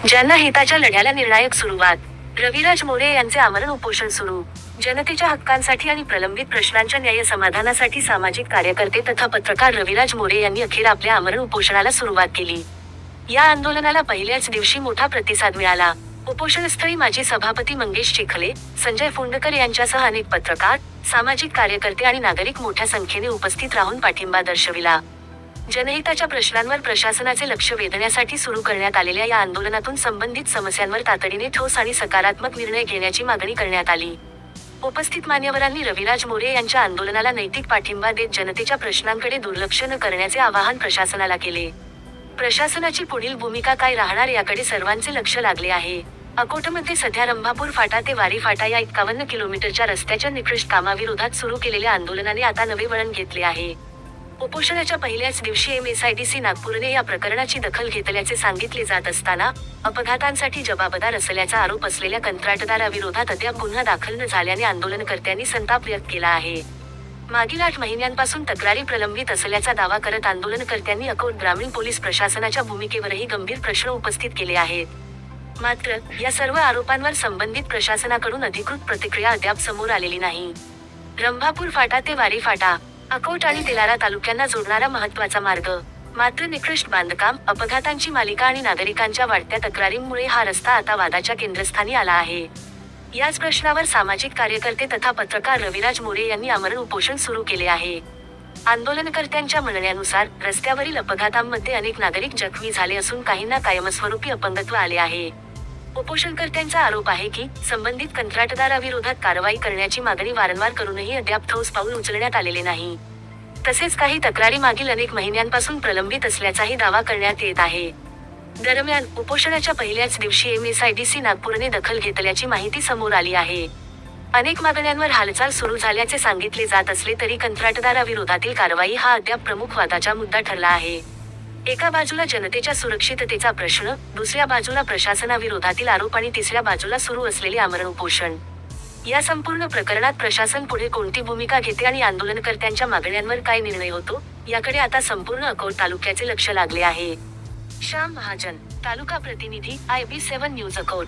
जनहिताच्या लढ्याला निर्णायक सुरुवात. रविराज मोरे यांचे आमरण उपोषण सुरू. जनतेच्या हक्कांसाठी आणि प्रलंबित प्रश्नांच्या न्याय समाधानासाठी सामाजिक कार्यकर्ते तथा पत्रकार रविराज मोरे यांनी अखेर आपल्या आमरण उपोषणाला सुरुवात केली. या आंदोलनाला पहिल्याच दिवशी मोठा प्रतिसाद मिळाला. उपोषणस्थळी माजी सभापती मंगेश चिखले, संजय फोंडकर यांच्यासह अनेक पत्रकार, सामाजिक कार्यकर्ते आणि नागरिक मोठ्या संख्येने उपस्थित राहून पाठिंबा दर्शविला. जनहिताच्या प्रश्नांवर प्रशासनाचे लक्ष वेधण्यासाठी सुरू करण्यात आलेल्या या आंदोलनातून संबंधित समस्यांवर तातडीने ठोस आणि सकारात्मक निर्णय घेण्याची मागणी करण्यात आली. उपस्थित मान्यवरांनी रविराज मोरे यांच्या आंदोलनाला नैतिक पाठिंबा देत जनतेच्या प्रश्नांकडे दुर्लक्ष न करण्याचे आवाहन प्रशासनाला केले. प्रशासनाची पुढील भूमिका काय राहणार याकडे सर्वांचे लक्ष लागले आहे. अकोटमध्ये सध्या रंभापूर फाटा ते वारी फाटा या 51 किलोमीटरच्या रस्त्याच्या निकृष्ट कामाविरोधात सुरू केलेल्या आंदोलनाने आता नवे वळण घेतले आहे. उपोषणाच्या पहिल्याच दिवशी MSIDC नागपूरने या प्रकरणाची दखल घेतल्याचे सांगितले जात असताना, अपघातांसाठी जबाबदार असल्याचा आरोप असलेल्या कंत्राटदाराविरोधात अद्याप गुन्हा दाखल न झाल्याने आंदोलनकर्त्यांनी संताप व्यक्त केला आहे. मागील 8 महिन्यांपासून तक्रारी प्रलंबित असल्याचा दावा करत आंदोलनकर्त्यांनी अकोट ग्रामीण पोलीस प्रशासनाच्या भूमिकेवरही गंभीर प्रश्न उपस्थित केले आहेत. मात्र, या सर्व आरोपांवर संबंधित प्रशासनाकडून अधिकृत प्रतिक्रिया अद्याप समोर आलेली नाही. रंभापूर फाटा ते वारी फाटा, अकोट आणि तेलारा तालुक्यांना जोडणारा महत्त्वाचा मार्ग. मात्र निकृष्ट बांधकाम, अपघातांची मालिका आणि नागरिकांच्या वाढत्या तक्रारींमुळे हा रस्ता आता वादाच्या केंद्रस्थानी आला आहे. याच प्रश्नावर सामाजिक कार्यकर्ते तथा पत्रकार रविराज मोरे यांनी आमरण उपोषण सुरू केले आहे. आंदोलनकर्त्यांच्या म्हणण्यानुसार, रस्त्यावरील अपघातांमध्ये अनेक नागरिक जखमी झाले असून काहींना कायमस्वरूपी अपंगत्व आले आहे. उपोषणकर्त्यांचा आरोप आहे की, संबंधित कंत्राटदाराविरोधात कारवाई करण्याची मागणी वारंवार करूनही अद्याप ठोस पाऊल उचलण्यात आलेले नाही. तसेच काही तक्रारी मागील अनेक महिन्यांपासून प्रलंबित असल्याचाही दावा करण्यात येत आहे. दरम्यान, उपोषणाच्या पहिल्याच दिवशी MSIDC नागपूरने दखल घेतल्याची माहिती समोर आली आहे. अनेक मागण्यांवर हालचाल सुरू झाल्याचे सांगितले जात असले तरी कंत्राटदाराविरोधातील कारवाई हा अद्याप प्रमुख वादाचा मुद्दा ठरला आहे. एका बाजूला जनतेच्या सुरक्षिततेचा प्रश्न, दुसऱ्या बाजूला प्रशासनाविरोधातील आरोप आणि तिसऱ्या बाजूला सुरू असलेले आमरण उपोषण. या संपूर्ण प्रकरणात प्रशासन पुढे कोणती भूमिका घेते आणि आंदोलनकर्त्यांच्या मागण्यांवर काय निर्णय होतो, याकडे आता संपूर्ण अकोट तालुक्याचे लक्ष लागले आहे. श्याम महाजन, तालुका प्रतिनिधी, IB7 न्यूज अकोट.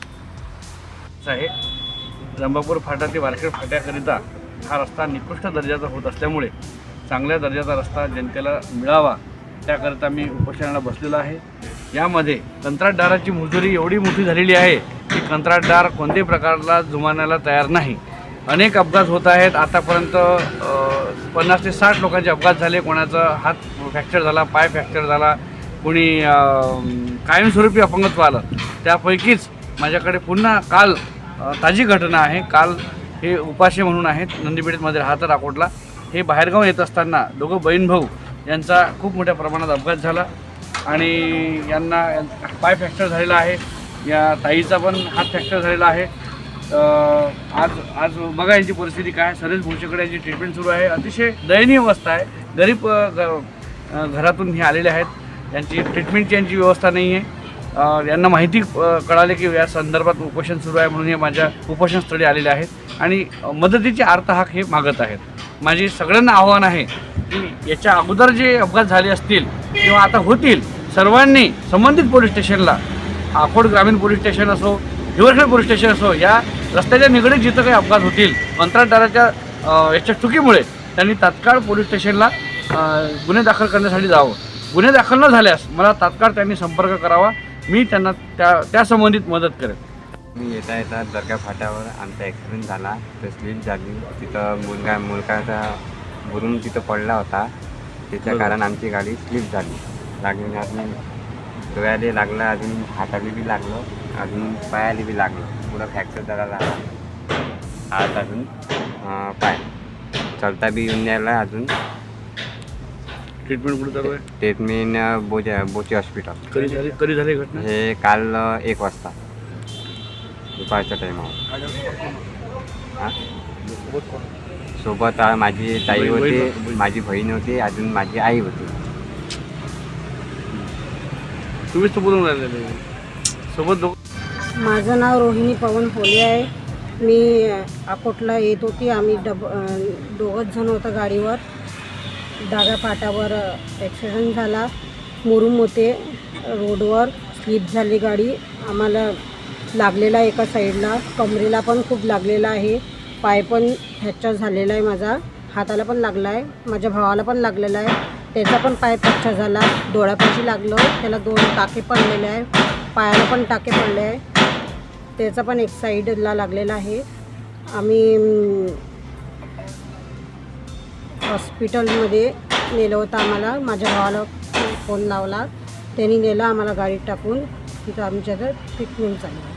रंभापूर फाटा ते वारखेड फाट्याकरिता हा रस्ता निकृष्ट दर्जाचा होत असल्यामुळे चांगल्या दर्जाचा रस्ता जनतेला मिळावा, त्याकरिता मी उपोषणाला बसलेलो आहे. यामध्ये कंत्राटदाराची मुजोरी एवढी मोठी झालेली आहे की कंत्राटदार कोणत्याही प्रकारला जुमानायला तयार नाही. अनेक अपघात होत आहेत. आतापर्यंत 50 ते 60 लोकांचे अपघात झाले. कोणाचा हात फ्रॅक्चर झाला, पाय फ्रॅक्चर झाला, कोणी कायमस्वरूपी अपंगत्व आलं. त्यापैकीच माझ्याकडे पुन्हा काल ताजी घटना आहे. काल हे उपाशे म्हणून आहेत, नंदीपेठमध्ये राहतात अकोटला. हे बाहेरगाव येत असताना दोघं बहीण भाऊ यांचा खूप मोठ्या प्रमाणात अपघात झाला आणि यांना पाय फ्रॅक्चर झालेला आहे. या ताईचा पण हात फ्रॅक्चर झालेला आहे. आज बघा यांची परिस्थिती काय. सरेश भोसेकडे यांची ट्रीटमेंट सुरू आहे. अतिशय दयनीय अवस्था आहे. गरीब घरातून हे आलेले आहेत. यांची ट्रीटमेंटची यांची व्यवस्था नाही आहे. यांना माहिती कळाले की या संदर्भात उपोषण सुरू आहे म्हणून हे माझ्या उपोषणस्थळी आलेले आहेत आणि मदतीचे अर्थहाक हे मागत आहेत. माझी सगळ्यांना आव्हान आहे की याच्या अगोदर जे अपघात झाले असतील किंवा आता होतील, सर्वांनी संबंधित पोलीस स्टेशनला, अकोट ग्रामीण पोलीस स्टेशन असो, हिवरखेड पोलीस स्टेशन असो, या रस्त्याच्या निगडीत जिथं काही अपघात होतील, कंत्राटदाराच्या याच्या चुकीमुळे त्यांनी तात्काळ पोलीस स्टेशनला गुन्हे दाखल करण्यासाठी जावं. गुन्हे दाखल न झाल्यास मला तात्काळ त्यांनी संपर्क करावा. मी त्यांना त्या संबंधित मदत करेन. मी येता दर्गा फाट्यावर आमचा ॲक्सिडेंट झाला. तर स्लिप झाली. तिथं मुलगाचा बुरून तिथं पडला होता. त्याच्या कारण आमची गाडी स्लिप लागली. अजून डोळ्याला लागलं, अजून हाताला बी लागलं, अजून पायाला बी लागलं. पुढं फ्रॅक्चर झाला. हात अजून पाय चलता बी येऊन द्यायला. अजून ट्रीटमेंट कुठे चालू आहे? Treatment बोचे hospital. कधी झाली घटना? हे काल 1 वाजता दुपारच्या टाईमावर. हां, सोबत माझी ताई होती, माझी बहीण होती, अजून माझी आई होती. तुम्हीच तर बोलून राहिलेले सोबत. माझं नाव रोहिणी पवन फोले आहे. मी अकोटला येत होती. आम्ही दोघंच जण होतं गाडीवर. डाव्या फाट्यावर ॲक्सिडेंट झाला. मुरुम होते रोडवर. स्लिप झाली गाडी. आम्हाला लागलेला एका साईडला, कमरेला पण खूप लागलेला आहे, पाय पण फ्रॅक्चर झालेला आहे, माझा हाताला पण लागला आहे, माझ्या भावाला पण लागलेला आहे, त्याचा पण पाय फ्रॅक्चर झाला, डोळ्यापाशी लागलं, त्याला 2 टाके पडलेले आहे, पायाला पण टाके पडले आहे, त्याचा पण एक साईडला लागलेला आहे. आम्ही हॉस्पिटलमध्ये नेलं होतं. आम्हाला माझ्या भावाला फोन लावला, त्यांनी नेलं आम्हाला गाडीत टाकून. तिथं आमच्याकडे ट्रीटमेंट चालू आहे.